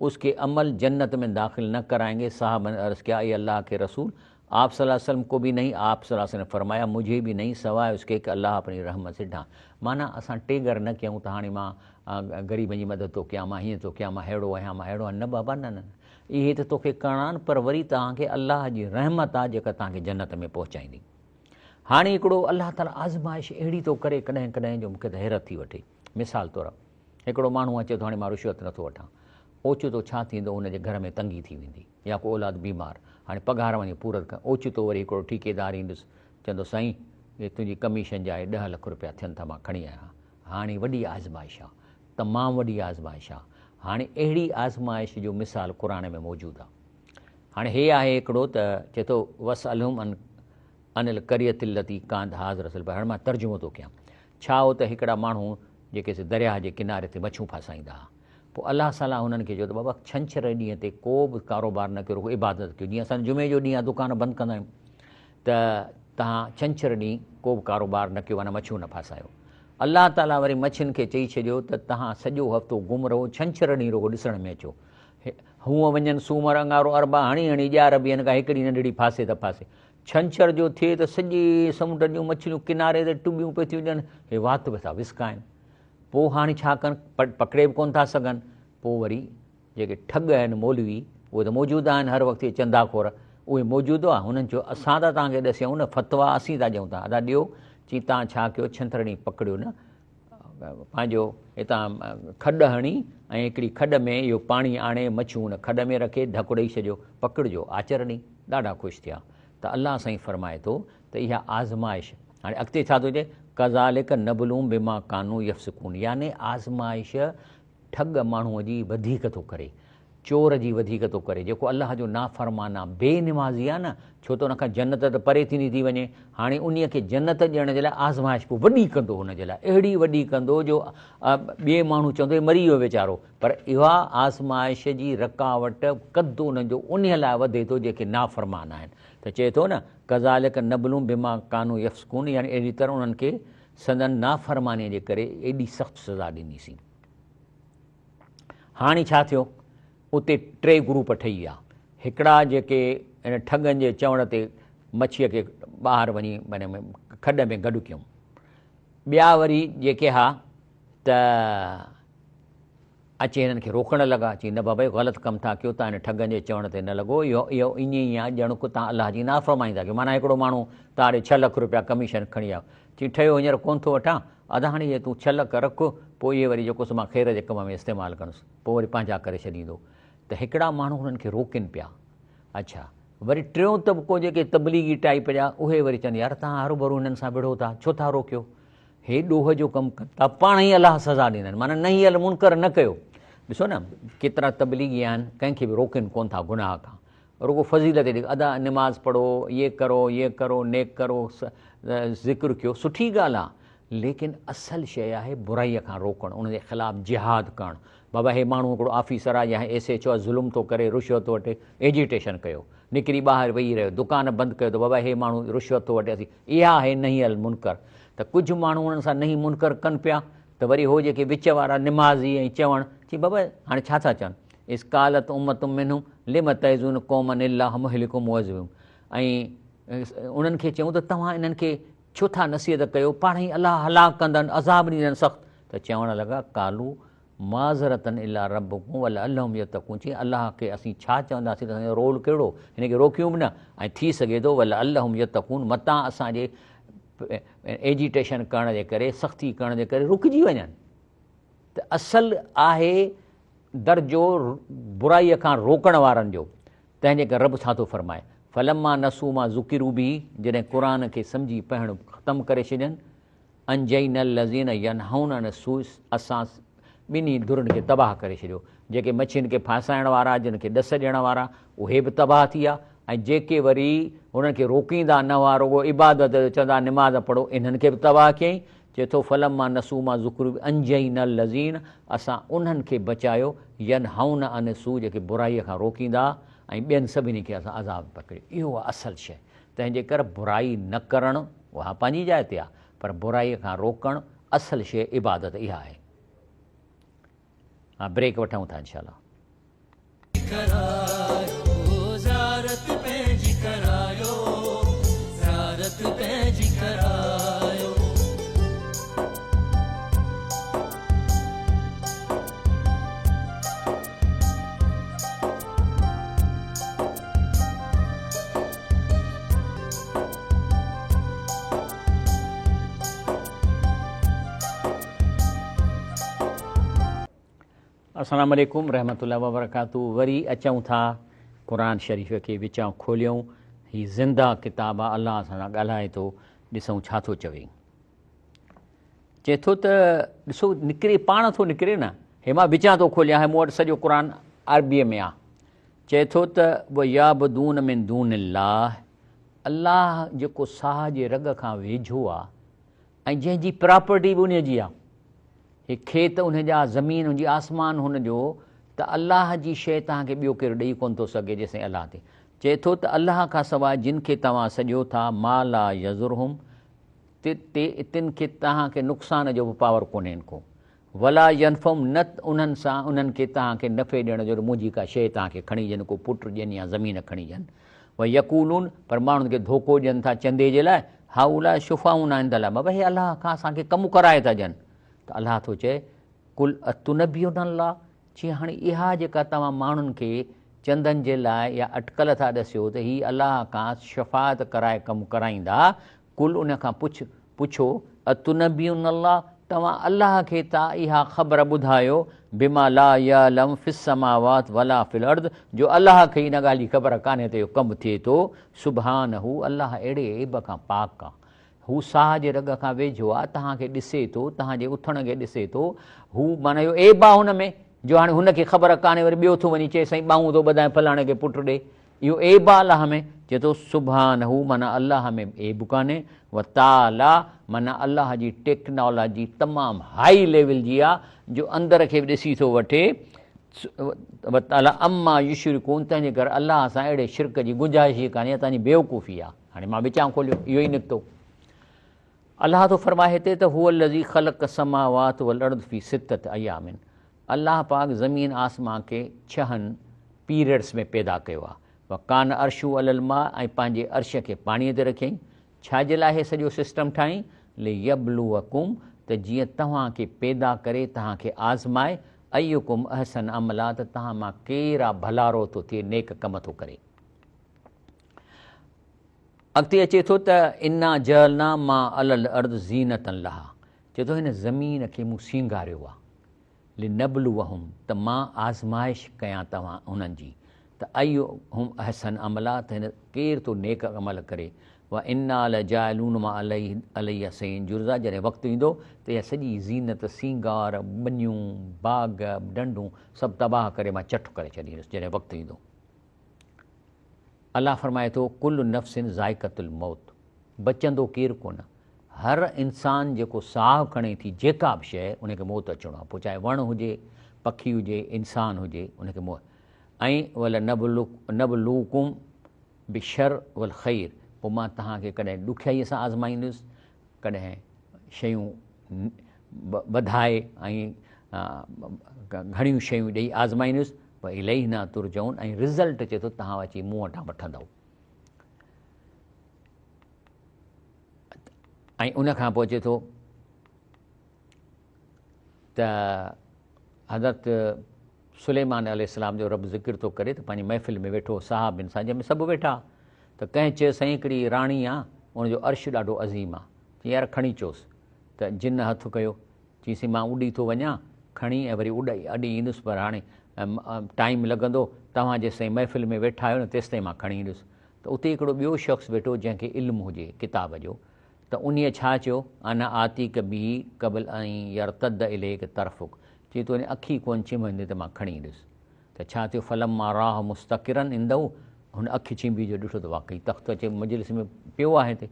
उसके अमल जन्नत में दाखिल न कराएंगे। साहब ने अर्ज़ किया, अल्लाह के रसूल, आप सल्लल्लाहु अलैहि वसल्लम को भी नहीं, आप सल्लल्लाहु अलैहि वसल्लम ने फरमाया मुझे भी नहीं, सवाए उसके कि अल्लाह अपनी रहमत से ढां। माना असां टेगर न कयूं त हाणे मां ग़रीबनि जी मदद थो कयां, मां हीअं थो कयां, मां अहिड़ो आहियां, मां अहिड़ो आहियां, न बाबा न न, इहे त तोखे करणा आहिनि, पर वरी तव्हांखे अल्लाह जी रहमत आहे जेका तव्हांखे जन्नत में पहुचाईंदी। हाणे हिकिड़ो अल्लाह ताला आज़माइश अहिड़ी थो करे कॾहिं कॾहिं जो मूंखे त हैरत थी वठे। मिसाल तौरु हिकिड़ो माण्हू अचे थो, हाणे मां रिश्वत नथो वठां, ओचितो छा थींदो, हुनजे घर में तंगी थी वेंदी या को औलाद बीमार, हाणे पघार वञी पूरत कर, ओचितो वरी हिकिड़ो ठेकेदार ईंदुसि, चवंदो साईं हे तुंहिंजी कमीशन जा 10 लख रुपया थियनि था, मां खणी आहियां। हाणे वॾी आज़माइश आहे, तमामु वॾी आज़माइश आहे। हाणे अहिड़ी आज़माइश जो मिसाल क़ुर में मौजूदु आहे। हाणे हे आहे हिकिड़ो त चए थो वस अलहुम अनिल करियतिलती कांद हाज़ रसल, हाणे मां तर्जुमो थो कयां। छा हो त हिकिड़ा माण्हू जेके दरिया जे किनारे ते मछियूं फासाईंदा हुआ, पोइ अलाह सलाह हुननि खे चयो त बाबा छंछरु ॾींहं ते को बि कारोबार न कयो, इबादत कयो। जीअं असां जुमे जो ॾींहुं आहे दुकान बंदि कंदा आहियूं, त तव्हां छंछरु ॾींहुं को बि कारोबार न कयो, माना मछियूं न फासायो। अलाह ताला वरी मच्छियुनि खे चई छॾियो त तव्हां सॼो हफ़्तो गुम रहो, छंछरु ॾींहुं रुॻो ॾिसण में अचो, हूअं वञनि सूमरु अंगारो अरबा हणी हणी ॼार बीहनि का हिकिड़ी नंढड़ी फासे त फासे, छंछरु जो थिए त सॼे समुंड जूं मछलियूं किनारे ते टुबियूं पियूं थियूं ॾियनि, हे वात पिया था विस्काइनि। पोइ हाणे छा कनि, पकिड़े बि कोन था सघनि। पोइ वरी जेके ठग आहिनि मौलवी, उहे त मौजूदु आहिनि हर वक़्तु, चंदाखोर उहे मौजूदु आहे। हुननि चयो असां त तव्हांखे ॾसियूं न, फतवा असीं था ॾियूं, था अदा ॾियो। चई तव्हां छा कयो, छंछरु ॾींहुं पकड़ियो न, पंहिंजो हितां खॾु हणी ऐं हिकिड़ी खॾ में इहो पाणी आणे मच्छियूं हुन खॾ में रखे ढकु ॾेई छॾियो, पकड़िजो, आचर ॾींहुं ॾाढा ख़ुशि थिया। त अलाह साईं फरमाए थो त इहा आज़माइश, हाणे अॻिते छा थो चए, कज़ालिक नबलूम बिमा कानू यफ़्सिकून, याने आज़माइश ठग माण्हूअ जी वधीक थो करे। चोर जी वधीक थो करे, जेको अलाह जो नाफ़रमान आहे, बेनिमाज़ी आहे न, छो त हुनखां जन्नत त परे थींदी थी वञे। हाणे उन्हीअ खे जन्नत ॾियण जे लाइ आज़माइश पोइ वॾी कंदो, हुन जे लाइ अहिड़ी वॾी कंदो जो ॿिए माण्हू चवंदो मरी वियो वीचारो, पर इहा आज़माइश जी रकावट कदु उन्हनि जो उन लाइ वधे थो जेके नाफ़रमान आहिनि। त चए थो न कज़ालिक नबलूं बिमा कानू यफ़्सकून, यानी अहिड़ी तरह उन्हनि खे संदन नाफ़रमानीअ जे करे एॾी सख़्तु सज़ा ॾिनीसीं। हाणे छा थियो, उते 3 ग्रुप ठही विया। हिकिड़ा जेके इन ठगनि जे चवण ते मच्छीअ खे ॿाहिरि वञी माने खॾ में गॾु कयूं। ॿिया वरी जेके हा त अचे हिननि खे रोकण लॻा, चई न बाबा ग़लति कमु था कयो, तव्हां हिन ठगनि जे चवण ते न लॻो, इहो ईअं ई आहे ॼण को तव्हां अलाह जी नाफ़रमानी था कयो। माना हिकिड़ो माण्हू तव्हां ॾे 6 लख रुपया कमीशन खणी आयो, चई ठहियो हींअर कोन थो वठां, अदा हाणे इहे तूं 6 लख रख, पोइ इहे वरी जेको मां ख़ैर जे कम में इस्तेमालु कंदुसि, पोइ वरी पंहिंजा करे छॾींदो। त हिकिड़ा माण्हू हुननि खे रोकनि पिया। अच्छा, वरी टियों तबिको जेके तबलीगी टाइप जा, उहे वरी चवनि यार तव्हां हरू भरू हिननि सां विढ़ो था, छो था रोकियो, हे ॾोह जो कमु कनि था, पाण ई अलाह सज़ा ॾींदा आहिनि। माना नहीं हल मुनकर न कयो। ॾिसो न केतिरा तबलीगी आहिनि, कंहिंखे बि रोकनि कोन था गुनाह खां, रुगो फज़ीलत ॾे, अदा निमाज़ पढ़ो, ये करो, नेक करो, ज़िक्र कयो, सुठी ॻाल्हि आहे, लेकिन असल शइ आहे बुराईअ खां रोकणु, उनजे ख़िलाफ़ु जिहाद करणु। बाबा हे माण्हू हिकिड़ो ऑफिसर आहे या एसे चओ ज़ुल्म थो करे, रिश्वत थो वठे, एजिटेशन कयो, निकिरी ॿाहिरि वेही रहियो, दुकान बंदि कयो त बाबा हे माण्हू रिश्वत थो वठे, असीं इहा आहे नहीं अल मुनकर। त कुझु माण्हू हुननि सां नहीं मुनकर कनि पिया, त वरी हो जेके विच वारा निमाज़ी ऐं चवणु, चई बाबा हाणे छा था चवनि, इस्कालत उम्मतुम मिन्हुम लिम तइज़ून क़ौमन इल्लाह मुहलिकुम मुअज़्ज़िबुम, ऐं उन्हनि खे चयूं त तव्हां इन्हनि खे छो था नसीहत कयो, पाण ई अलाह हलाक कंदनि, अज़ाब ॾींदनि सख़्तु। त चवणु लॻा कालू माज़रतन इला रब्बकुम वलअल्लहुम यत्तक़ून, चई अलाह खे असीं छा चवंदासीं, त असांजो रोल कहिड़ो, हिन खे रोकियूं बि न, ऐं थी सघे थो वलअल्लहुम यत्तक़ून मतां असांजे एजिटेशन करण जे करे, सख़्ती करण जे करे रुकिजी वञनि। त असलु आहे दर्जो बुराईअ खां रोकण वारनि जो। तंहिंजे करे रब छा थो फरमाए, फलम्मा नसू मां ज़ुकिरू बि, जॾहिं क़ुर खे सम्झी पढ़णु ख़तमु करे छॾनि, अंजैनल लज़ीन यनहौन अन सूअ, असां ॿिन्ही धुरनि खे तबाह करे छॾियो। जेके मच्छियुनि खे फासाइण वारा, जिन खे ॾस ॾियण वारा, उहे बि तबाह थी विया, ऐं जेके वरी हुननि खे रोकींदा न हुआ, रुगो इबादत चवंदा निमाज़ पढ़ो, इन्हनि खे बि तबाह कयईं। चए थो फलम्मा नसू मां ज़ुकिरू बि अंजैनल लज़ीन, असां उन्हनि खे बचायो, यनहौन अन सूअ, जेके बुराईअ खां रोकींदा, ऐं ॿियनि सभिनी खे असां अज़ाब पकड़ियो। इहो आहे असल शइ। तंहिंजे करे बुराई न करणु उहा पंहिंजी जाइ ते आहे, पर बुराईअ खां रोकणु असल शइ इबादत इहा आहे। हा, ब्रेक वठूं था इंशाअल्लाह। अस्सलामु अलैकुम रहमतुल्लाहि व बरकातुहू। वरी अचूं था क़ुर शरीफ़ खे विचां खोलियूं, हीअ ज़िंदा किताब आहे, अलाह सां ॻाल्हाए थो, ॾिसूं छा थो चवे। चए थो त ॾिसो निकिरे, पाण थो निकिरे न, हे मां विचां थो खोलियां, मूं वटि सॼो क़ुर अरबीअ में आहे। चए थो त व याबदून मिन दूनिल्लाह, अलाह जेको साह जे रग खां वेझो आहे, ऐं जंहिंजी प्रॉपर्टी बि उन जी आहे, हे खेत उनजा, ज़मीन हुनजी, आसमान हुनजो, त अलाह जी शइ तव्हांखे ॿियो केरु ॾेई कोन थो सघे जेसिताईं अलाह ते। चए थो त अलाह खां सवाइ जिन खे तव्हां सॼो था, माला यज़ुरहुम, तिन खे तव्हांखे नुक़सान जो बि पावर कोन्हे को, वला यनफुम, न उन्हनि सां उन्हनि खे तव्हांखे नफ़े ॾियण जो, मुंहिंजी का शइ तव्हांखे खणी ॾियनि, को पुटु ॾियनि या ज़मीन खणी ॾियनि। व यकूलून, पर माण्हुनि खे धोखो ॾियनि था चंदे जे लाइ, हा उला शुफ़ाउन आहिनि, बाबा हे अलाह खां असांखे कमु कराए था ॾियनि। त अलाह थो चए कुल अतुनबियुन अल्लाह, चई हाणे इहा जेका तव्हां माण्हुनि खे चंदनि जे लाइ या अटकल था ॾसियो त हीअ अलाह खां शफ़ाअत कराए कमु कराईंदा, कुल उन खां पुछो अतुनबियुन अल्लाह, तव्हां अलाह खे था इहा ख़बर ॿुधायो, बिमा ला यअलम फिस समावात वला फिल अर्द, जो अलाह खे इन ॻाल्हि जी ख़बर कान्हे त इहो कमु थिए थो। सुभानहू, अलाह अहिड़े ऐब खां पाक आहे, हू साह जे रग खां वेझो आहे, तव्हांखे ॾिसे थो, तव्हांजे उथण खे ॾिसे थो, हू माना इहो ऐब आहे हुन में, जो हाणे हुनखे ख़बर कान्हे, वरी ॿियो थो वञी चए साईं ॿाहूं थो ॿधाए फलाणे खे पुटु ॾे, इहो एब आहे अलाह में। चए थो सुभानहू माना अलाह में एब कान्हे, व ताला माना अलाह जी टेक्नोलॉजी तमामु हाई लेवल जी आहे, जो अंदर खे बि ॾिसी थो वठे। ताला अम्मा युशरिकून, तंहिंजे करे अलाह सां अहिड़े शिरक जी गुंजाइश ई कान्हे, तव्हांजी बेवकूफ़ी आहे। हाणे मां विचां खोलियो, इहो ई निकितो। अलाह थो फरमाए हिते त हुअ लज़ी ख़लक़ समावात वल अर्द फी सित्तत अयामिन, अलाह पाक ज़मीन आसमां खे 6 पीरियड्स में पैदा कयो आहे। व कान अर्शू अलल मा, ऐं पंहिंजे अर्श खे पाणीअ ते रखियईं। छाजे लाइ इहे सॼो सिस्टम ठाहीं? ले यबलुवकुम, त जीअं तव्हांखे पैदा करे तव्हांखे आज़माए, अयुकुम अहसन अमला, त तव्हां मां केरु आहे भलारो थो थिए, नेक कम थो करे। अॻिते अचे थो त इना जलना मां अलल अर्द ज़ीनतन लहा, चए थो हिन ज़मीन खे मूं सींगारियो आहे, लिनबलुवहुम, त मां आज़माइश कयां तव्हां उन्हनि जी, त अयुहुम अहसन अमला, त हिन केरु थो नेक अमल करे। व इना लजाइलून मां अलैया सईन जुर्ज़ा, जॾहिं वक़्तु ईंदो त इहा सॼी ज़ीनत सींगार बनियूं बाग डंडूं सभु तबाह करे मां चटु करे छॾींदुसि जॾहिं वक़्तु ईंदो। अलाह फरमाए थो कुल्लु नफ़्सिन ज़ाइक़तुल मौत, बचंदो केरु कोन, हर इंसानु जेको साहु खणे थी जेका बि शइ उनखे मौत अचिणो आहे, पोइ चाहे वणु हुजे, पखी हुजे, इंसानु हुजे, उनखे मौत। ऐं वल नबलूकुम बिशर वल ख़ैर, पोइ मां तव्हांखे कॾहिं ॾुखियाईअ सां आज़माईंदुसि, कॾहिं शयूं वधाए ऐं घणियूं शयूं ॾेई आज़माईंदुसि। पर इलैना तुरजऊन, ऐं रिज़ल्ट चए थो तव्हां अची मूं वटां वठंदव। ऐं उनखां पोइ चए थो त हज़रत सुलेमान अलैहिस्सलाम जो रब ज़िक्र थो करे त पंहिंजी महफ़िल में वेठो साहबिन सां, जंहिंमें सभु वेठा, त कंहिं चयो साईं हिकिड़ी राणी आहे, उनजो अर्श ॾाढो अज़ीम आहे, चई यार खणी अचोसि, त जिन हथु कयो, चईसीं मां उॾी थो वञा, खणी ऐं वरी अॾी ईंदुसि, पर हाणे टाइम लॻंदो, तव्हां जेसिताईं महफ़िल में वेठा आहियो न तेसिताईं मां खणी ईंदुसि। त उते हिकिड़ो ॿियो शख़्स वेठो जंहिंखे इल्मु हुजे किताब जो, त उन छा चयो, अना आती कबी क़बल ऐं यरतद इलेक तरफ़ुक, चई तो अखी कोन चिमंदे त मां खणी ईंदुसि। त छा थियो, फलम मां राह मुस्तकिरन ईंदव, हुन अखि चिंबी जो ॾिठो त वाक़ई तख़्त अचे मजलिस में पियो आहे हिते,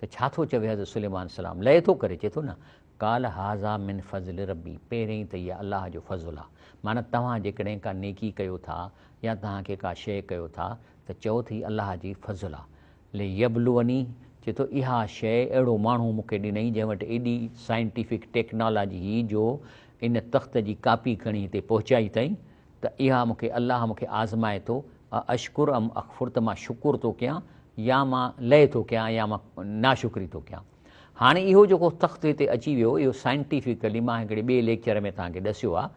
त छा थो चवे हज़रत सुलेमान सलाम, लहे थो करे, चए थो न काल हाज़ा मिन फज़ल रबी, पहिरियों त इहा अलाह जो फज़ुल आहे। माना तव्हां जेकॾहिं का नेकी कयो था या तव्हांखे का शइ कयो था त चओ थी अलाह जी फज़ुल आहे। ले यबलुवनी, चए थो इहा शइ अहिड़ो माण्हू मूंखे ॾिनई जंहिं वटि एॾी साइंटिफिक टेक्नोलॉजी हुई जो इन तख़्त जी कापी खणी हिते पहुचाई अथई, त इहा मूंखे अलाह मूंखे आज़माए थो, अशकुर अम अख़फुर, त मां शुकुर थो कयां या मां लय थो कयां या मां नाशुक्री थो कयां। हाणे इहो जेको तख़्त हिते अची वियो, इहो साइंटिफिकली मां हिकिड़े ॿिए लेक्चर में तव्हांखे ॾसियो आहे,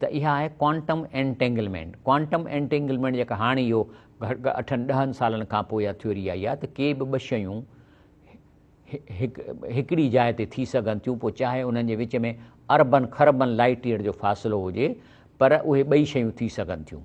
त इहा आहे क्वांटम एंटेंगलमेंट। क्वांटम एंटेंगलमेंट जेका हाणे इहो 8-10 सालनि खां पोइ इहा थ्योरी आई आहे, त के बि ॿ शयूं हिकिड़ी जाइ ते थी सघनि थियूं, पोइ चाहे उन्हनि जे विच में अरबन खरबन लाइट ईयर जो फ़ासिलो हुजे, पर उहे ॿई शयूं थी सघनि थियूं।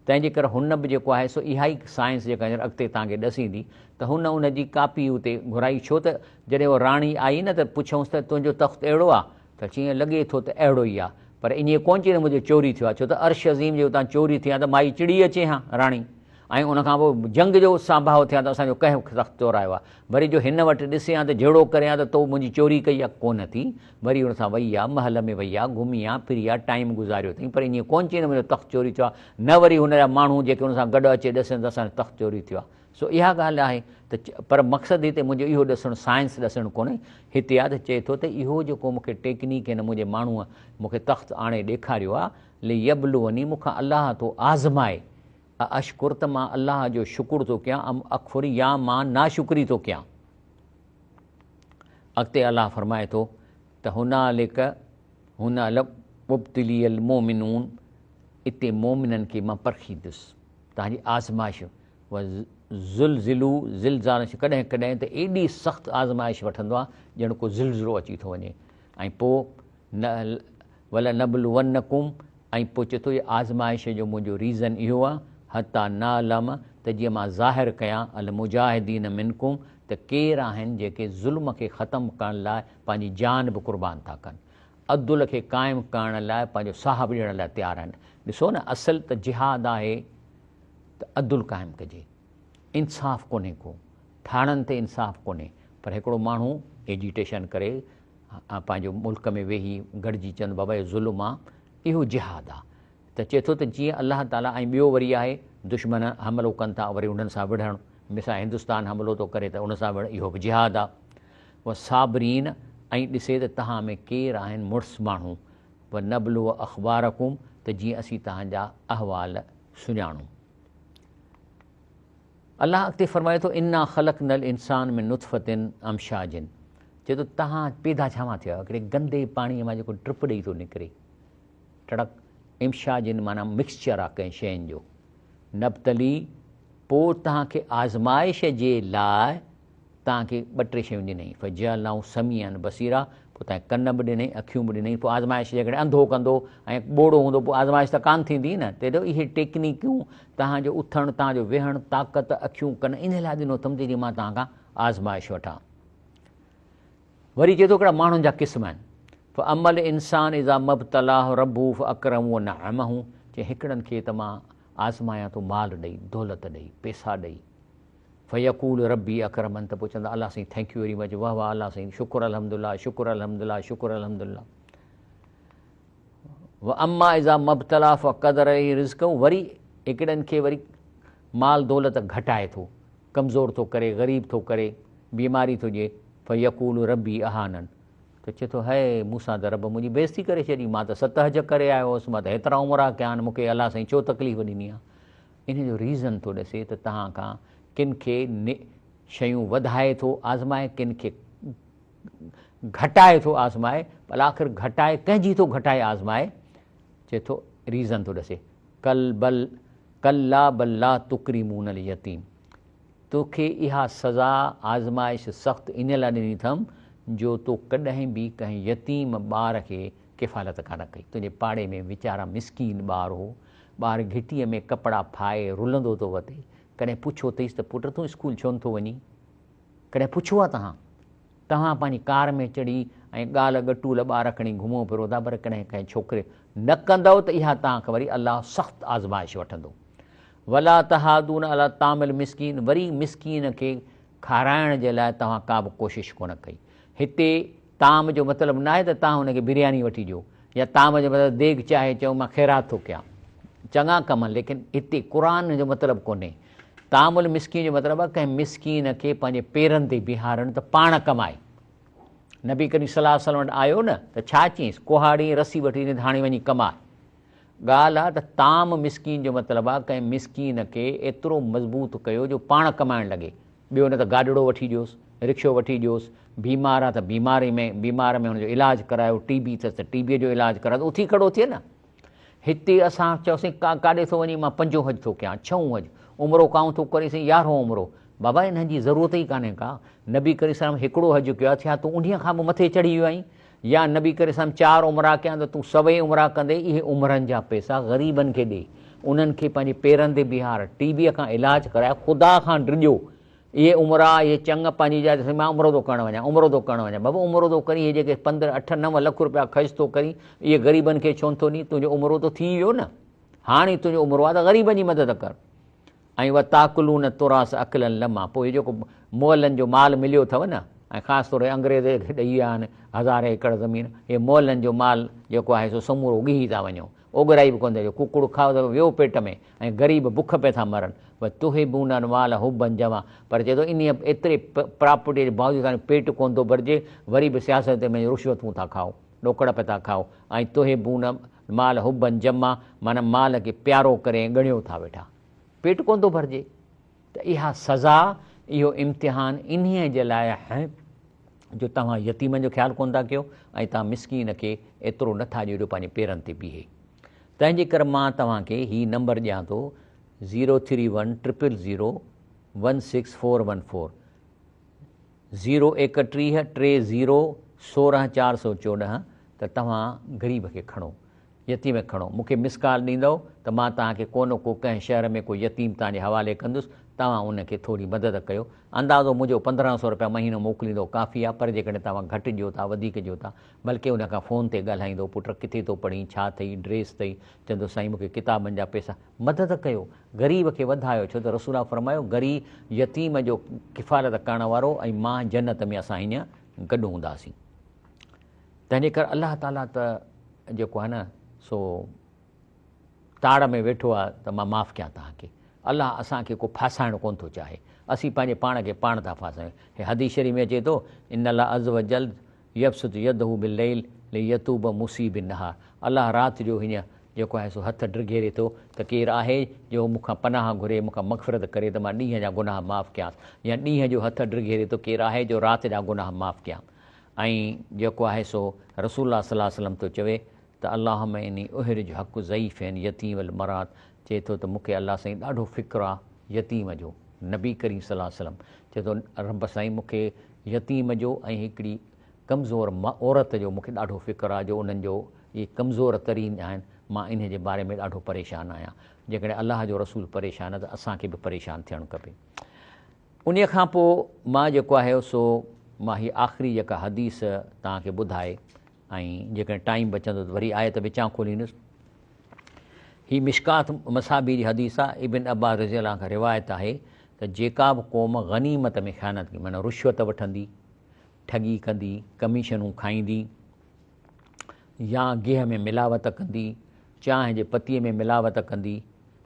तंहिंजे करे हुन बि जेको आहे सो इहा ई साइंस जेका अॻिते तव्हांखे ॾसींदी, त हुन उनजी कापी उते घुराई। छो त जॾहिं उहा राणी आई न, त पुछऊंसि त तुंहिंजो तख़्तु अहिड़ो आहे, त चईं लॻे थो त अहिड़ो ई आहे, पर ईअं कोन चई त मुंहिंजो चोरी थियो आहे, छो त अर्श अज़ीम जे उतां चोरी थिया त माई चिड़ी अचे हा राणी, ऐं उनखां पोइ जंग जो सांभाउ थिया त असांजो कंहिं तख़्तु चोरायो आहे। वरी जो हिन वटि ॾिसे हा त जहिड़ो करे हा त तो मुंहिंजी चोरी कई आहे, कोन थी, वरी हुन सां वई आहे, महल में वई आहे, घुमी आहे, फिरी आहे, टाइम गुज़ारियो अथई, पर ईअं कोन चई त मुंहिंजो तख़्तु चोरी थियो आहे, न वरी हुन जा माण्हू जेके हुन सां गॾु अचे ॾसनि त असांजो तख़्तु चोरी थियो आहे। सो इहा ॻाल्हि आहे त, पर मक़सदु हिते मुंहिंजो इहो ॾसणु, साइंस ॾसणु कोन्हे, हिते आहे त चए थो त इहो जेको मूंखे टेक्नीक हिन मुंहिंजे माण्हूअ मूंखे तख़्तु आणे ॾेखारियो आहे, ले यबलुवनी, मूंखां अलाह थो आज़माए, अशकुर, त मां अलाह जो शुकुर थो कयां, अम अख़फुर, या मां नाशुक्री थो कयां। अॻिते अलाह फरमाए थो त हुनालिक मुब्तलियल मोमिनून, इते मोमिननि खे मां परखींदुसि, तव्हांजी आज़माइश। ज़ुलज़िलू, ज़िलज़ाल, कॾहिं कॾहिं त एॾी सख़्तु आज़माइश वठंदो आहे ॼण को ज़िलज़िलो अची थो वञे। ऐं पोइ वल नबलुवन्नकुम, ऐं पोइ चए थो इहा आज़माइश जो मुंहिंजो रीज़न इहो आहे, हता नालम, त जीअं मां ज़ाहिर कयां, अल मुजाहिदीन मिनकुम, त केरु आहिनि जेके ज़ुल्म खे ख़तमु करण लाइ पंहिंजी जान बि क़ुर्बान था कनि। अदुल खे क़ाइमु करण लाइ पंहिंजो साहु ॾियण लाइ तयारु आहिनि। ॾिसो न, असुल त जिहाद आहे त अदुल क़ाइमु कजे, इंसाफ़ कोन्हे को, थाणनि ते इंसाफ़ कोन्हे। पर हिकिड़ो माण्हू एजिटेशन करे पंहिंजो मुल्क में वेही गॾिजी चवंदो बाबा इहो ज़ुल्म आहे, इहो जिहाद आहे। त चए थो त जीअं अलाह ताला, ऐं ॿियो वरी आहे दुश्मन हमिलो कनि था वरी उन्हनि सां विढ़णु, मिसाल हिंदुस्तान हमिलो थो करे त उन सां विढ़णु, इहो बि जिहाद आहे। उहा साबरीन, ऐं ॾिसे त तव्हां में केरु आहिनि मुड़ुसु माण्हू, व नबलु अख़बारकुम, त जीअं असीं तव्हांजा अहवाल सुञाणूं। अलाह अॻिते फरमाए थो इन्ना ख़लक़नल इंसान में नुतफ़तिन अमशाजिन, चए थो तव्हां पैदा छावां थिया, हिकिड़े गंदे पाणीअ मां जेको ड्रिप ॾेई थो निकिरे, टड़क, इमशाजिन माना मिक्सचर आहे कंहिं शयुनि जो। नबतली, पोइ तव्हांखे आज़माइश जे लाइ तव्हांखे ॿ टे शयूं ॾिनई, फजअलनाहु समीअन बसीरा, पोइ तव्हांखे कन बि ॾिनई, अखियूं बि ॾिनई। पोइ आज़माइश जेकॾहिं अंधो कंदो ऐं ॿोड़ो हूंदो पोइ आज़माइश त कान थींदी न। त हेॾो इहे टेक्निकूं, तव्हांजो उथणु, तव्हांजो वेहणु, ताक़त, अखियूं, कन, इन लाइ ॾिनो अथमि त मां तव्हां खां आज़माइश वठां। वरी चए थो हिकिड़ा माण्हुनि जा क़िस्म आहिनि, फ़ अमल इंसान इज़ा मबतलाह रब्बू फ़ अकरमहु व नअमहु, चए हिकिड़नि खे त मां आज़मायां थो माल ॾेई, दौलत ॾेई, पैसा ॾेई, फ़यक़ूल रब्बी अकरमन, त पोइ चवंदा अलाह साईं थैंक यू वेरी मच, वाह वाह अलाह साईं, शुक्र अल्हम्दुलिल्लाह, शुक्र अल्हम्दुलिल्लाह, शुक्र अल्हम्दुलिल्लाह। व अम्मा इज़ा मबतला फ़ क़दरही रिज़्क़हु, वरी हिकिड़नि खे वरी माल दौलत घटाए थो, कमज़ोर थो करे, ग़रीब थो करे, बीमारी थो ॾिए, फ़यक़ूल रब्बी अहानन, त चए थो है मूंसां त रब मुंहिंजी बेइज़ती करे छॾी, मां त 7 हज करे आयो हुउसि, मां त हेतिरा उमिरा कया आहिनि, मूंखे अलाह साईं छो तकलीफ़ ॾिनी आहे। इन जो रीज़न थो ॾिसे त तव्हां खां किन खे शयूं वधाए थो आज़माए, किन खे घटाए थो आज़माए, भला आख़िर घटाए कंहिंजी थो घटाए आज़माए, चए थो रीज़न थो ॾिसे, कल्ला बल ला तुकरिमूनल यतीम, तोखे इहा सज़ा आज़माइश सख़्तु इन लाइ ॾिनी अथमि जो तो कॾहिं बि कंहिं यतीम ॿार खे किफ़ालत कान कई। तुंहिंजे पाड़े में वीचारा मिसकीन ॿार हो, ॿार घिटीअ में कपिड़ा फाए रुलंदो थो वञे, कॾहिं पुछो अथईसि त पुटु तूं स्कूल छो नथो वञी, कॾहिं पुछो आहे तव्हां पंहिंजी कार में चढ़ी ऐं ॻाल्हि गटूल ॿार खणी घुमो फिरो था, पर कॾहिं कंहिं छोकिरे न कंदव त इहा तव्हांखे वरी अलाह सख़्तु आज़माइश वठंदो। वला तहादून अला तामिल मिसकीन, वरी मिसकीन खे खाराइण जे लाइ तव्हां का बि कोशिशि कोन कई। हिते ताम जो मतिलबु न आहे त तव्हां हुनखे बिरयानी वठी ॾियो, या ताम जो मतिलबु देग चाहे चओ मां ख़ैरात थो कयां, चङा कम, लेकिन हिते क़ुर जो मतिलबु कोन्हे। तामुल मिसकीन जो मतिलबु आहे कंहिं मिसकीन खे पंहिंजे पेरनि ते बीहारणु त पाण कमाए। नबी करीम सल्लल्लाहु अलैहि वसल्लम आयो न त छा चयईंसि, कुहाड़ी रसी वठी ॾिनी, हाणे वञी कमाए। ॻाल्हि आहे त ताम मिसकीन जो मतिलबु आहे कंहिं मिसकीन खे एतिरो मज़बूत कयो जो पाण कमाइणु लॻे। ॿियो न त गाॾिड़ो वठी ॾियोसि, रिक्शो वठी ॾियोसि, बीमार आहे त बीमार में हुनजो इलाजु करायो, टीबी अथसि त टीबीअ जो इलाजु करायो, त उथी खड़ो थिए न। हिते असां चयोसीं काॾे थो वञी, मां 5 हज थो कयां, 6 हज, उमिरो काऊं थो करेसीं 11 उमिरो, बाबा इन्हनि जी ज़रूरत ई कान्हे का। नबी करीम सल्लल्लाहु अलैहि वसल्लम हिकिड़ो हज कयो आहे, छा तूं उन्हीअ खां बि मथे चढ़ी वियो आहीं, या नबी करीम सल्लल्लाहु अलैहि वसल्लम 4 उमिरा कया त तूं 100 उमिरा कंदे। इहे उमिरनि जा पैसा ग़रीबनि खे ॾे, उन्हनि खे पंहिंजे पेरनि ते बीहार, टीबीअ खां इलाजु कराए, ख़ुदा खां डिॼो। इहे उमिरा, इहे चङ पंहिंजी जाइ, मां उमिरो थो करणु वञा, उमिरो थो करणु वञा, बाबा उमिरो थो करी, इहे जेके 15, 8, 9 लख रुपया ख़र्च थो करी, इहे ग़रीबनि खे छो नथो ॾी, तुंहिंजो उमिरो त थी वियो न, हाणे तुंहिंजो उमिरो आहे त ग़रीबनि जी मदद कर। ऐं व ताकुलून तुरास अकलनि लमा, पोइ इहो जेको मोलनि जो माल मिलियो अथव न, ऐं ख़ासि तौर ते अंग्रेज़ खे ॾेई विया आहिनि 1000 एकड़ ज़मीन, इहे मोलनि जो माल जेको आहे सो समूरो ॻीही था वञो, ओघराई बि कोन थिए, कुकुड़ खाओ त वियो पेट में, ऐं ग़रीब बुख पिया था मरनि। पर तुहे बूननि माल हुबनि जमा, पर चए थो इन एतिरे प्रॉपर्टीअ जे बावजूदि तव्हांजो पेट कोन थो भरिजे, वरी बि सियासत में रुश्वतूं था खाओ, ॾोकड़ पिया था खाओ, ऐं तुहे बून माल हुबनि जमा, माना माल खे प्यारो करे ॻणियो था वेठा, पेट कोन थो भरिजे। त इहा सज़ा, इहो इम्तिहान इन्हीअ जे लाइ आहे जो तव्हां यतीमनि जो ख़्यालु कोन था कयो, ऐं तव्हां मिसकीन खे एतिरो नथा ॾियो जो पंहिंजे पेरनि ते बीहे। तंहिंजे करे मां तव्हांखे हीउ नंबर ॾियां थो 03100016414, 031 30 16 414, त तव्हां ग़रीब खे खणो, यतीम खे खणो, मूंखे मिस कॉल ॾींदव त मां तव्हांखे को न को कंहिं शहर में को यतीम तव्हांजे हवाले कंदुसि, तव्हां उनखे थोरी मदद कयो। अंदाज़ो मुंहिंजो 1500 रुपया महीनो मोकिलींदो काफ़ी आहे, पर जेकॾहिं तव्हां घटि ॾियो था वधीक ॾियो था, बल्कि उन खां फ़ोन ते ॻाल्हाईंदो, पुट किथे थो पढ़ी, छा अथई, ड्रेस अथई, चवंदो साईं मूंखे किताबनि जा पैसा, मदद कयो, ग़रीब खे वधायो। छो त रसूल फरमायो ग़रीब यतीम जो किफ़ालत करण वारो ऐं मां जन्नत में असां हीअं गॾु हूंदासीं। तंहिंजे करे अलाह ताला त जेको आहे न सो ताड़ में वेठो आहे त मां माफ़ु कयां तव्हांखे। अलाह असांखे को फासाइणो कोन थो चाहे, असीं पंहिंजे पाण खे पाण था फासायूं। हे हदीस शरीफ़ में अचे थो, इन अल्लाह अज़ व जल्द यब्सुत यदहु बिल्लैल लियतूब मुसीब नहार। अलाह राति जो हीअं जेको आहे सो हथ ड्रिघेरे थो त केरु आहे जो मूंखां पनाह घुरे, मूंखां मग़फ़िरत करे त मां ॾींहं जा गुनाह माफ़ु कयांसि, या ॾींहं जो हथ ड्रिघेरे थो केरु आहे जो राति जा गुनाह माफ़ु कयां। ऐं जेको आहे सो रसूलुल्लाह सल्लल्लाहु अलैहि वसल्लम थो चवे त अलाह में इन उहिरिज हक़ ज़ईफ़ आहिनि यतीम वल मरात, चए थो त मूंखे अलाह साईं ॾाढो फ़िक्रु आहे यतीम जो। नबी करीम सल्लल्लाहु अलैहि वसल्लम चए थो रब साईं मूंखे यतीम जो ऐं हिकिड़ी कमज़ोर औरत जो मूंखे ॾाढो फ़िक्रु आहे, जो उन्हनि जो इहे कमज़ोर तरीन आहिनि, मां इन जे बारे में ॾाढो परेशान आहियां। जेकॾहिं अलाह जो रसूल परेशान आहे त असांखे बि परेशान थियणु खपे। उन खां पोइ मां जेको आहे सो मां हीअ आख़िरी जेका हदीस तव्हांखे ॿुधाए, ऐं जेकॾहिं टाइम बचंदो त वरी आहे त विचां खोलींदुसि। हीअ मिशकात मसाबी जी हदीस आहे। इब्न अब्बास रज़ियल्लाहु खां रिवायत आहे त जेका बि क़ौम गनीमत में ख़यानत कई, माना रुश्वत वठंदी, ठगी कंदी, कमीशनूं खाईंदी, या गेह में मिलावट कंदी, चांहि जे पतीअ में मिलावट कंदी,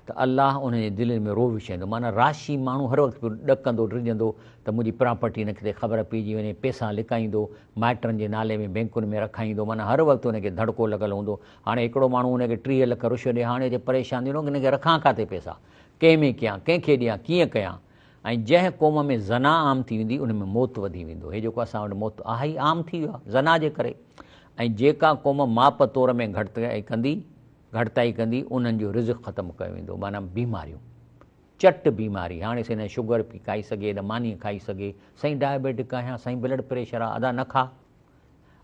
त अलाह उन जे दिलि में रोब विछाईंदो। माना राशी माण्हू हर वक़्तु ॾकंदो ड्रिजंदो त मुंहिंजी प्रॉपर्टी हिनखे ख़बर पइजी वञे, पैसा लिकाईंदो, माइटनि जे नाले में बैंकुनि में रखाईंदो, माना हर वक़्तु हुनखे धड़को लॻल हूंदो। हाणे हिकिड़ो माण्हू हुनखे 30 लख रुश्वत ॾे, हाणे जे परेशान थींदो हिनखे रखां किथे पैसा, कंहिं में कयां, कंहिंखे ॾियां, कीअं कयां। ऐं जंहिं क़ौम में ज़ना आम थी वेंदी उन में मौत वधी वेंदो। हे जेको असां वटि मौत आहे ई आम थी वियो आहे ज़ना जे करे। ऐं जेका क़ौम माप तौर में घटिताई कंदी उन्हनि जो रिज़्क़ ख़तमु कयो वेंदो, माना बीमारियूं, चट बीमारी। हाणे साईं शुगर पई खाई सघे, त मानी खाई सघे, साईं डायबिटिक आहियां, साईं ब्लड प्रेशर आहे, अदा न खा।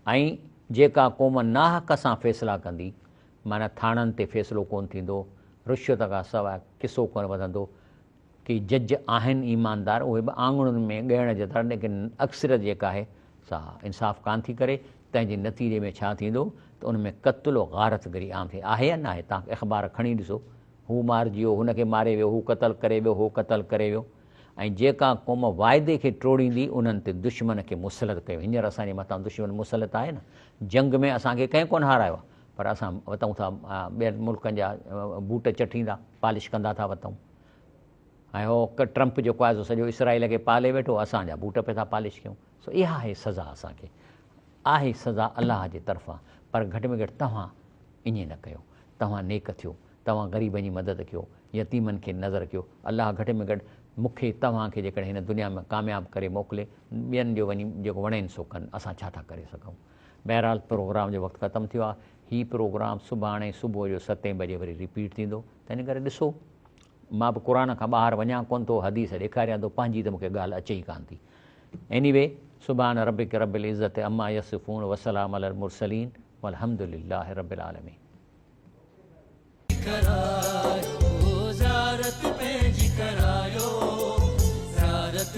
ऐं जेका क़ौम नाहक सां फ़ैसिला कंदी, माना थाणनि ते फ़ैसिलो कोन थींदो, रुश्वत खां सवाइ किसो कोन वधंदो, कि जज आहिनि ईमानदार, उहे बि आंगणुनि में ॻाइण जे दर, लेकिन अक्सरियत जेका आहे सा इंसाफ़ कान थी करे, तंहिंजे नतीजे में छा थींदो त उन में क़त्ल गारत गरी आम थिए। आहे या न आहे? तव्हां अख़बार खणी ॾिसो, हू मारिजी वियो, हुनखे मारे वियो, हू क़तल करे वियो, हू क़तल करे वियो। ऐं जेका क़ौम वाइदे खे टोड़ींदी उन्हनि ते दुश्मन खे मुसलत कयो। हींअर असांजे मथां दुश्मन मुसलत आहे न, जंग में असांखे कंहिं कोन हारायो आहे, पर असां वतऊं था ॿियनि मुल्कनि जा बूट चटींदा, पॉलिश कंदा था वतऊं। ऐं हो ट्रंप जेको आहे सो सॼो इसराइल खे पाले वेठो, असांजा बूट पिया था पॉलिश कयूं। सो इहा आहे सज़ा, असांखे आहे सज़ा अलाह जे तरफ़ां। पर घटि में घटि तव्हां ईअं न कयो, तव्हां नेक थियो, तव्हां ग़रीबनि जी मदद कयो, यतीमनि खे नज़र कयो। अलाह घटि में घटि मूंखे तव्हांखे जेकॾहिं हिन दुनिया में कामयाबु करे मोकिले, ॿियनि जो वञी जेको वणेनि सो कनि, असां छा था करे सघूं। बहरहाल प्रोग्राम जो वक़्तु ख़तमु थियो आहे। हीउ प्रोग्राम सुभाणे सुबुह जो 7 बजे वरी रिपीट थींदो। तंहिं करे ॾिसो, मां बि क़ुर खां ॿाहिरि वञा कोन थो, हदीस ॾेखारियां थो, पंहिंजी त मूंखे ॻाल्हि अचे ई कान थी। एनीवे, सुभान रब्बिक रब्बिल इज़्ज़ति अम्मा यसिफ़ून वसलाम अलल मुरसलीन वल्हम्दुलिल्लाहि रब्बिल आलमीन। ज़ारत पंहिंजी करायो, ज़ारत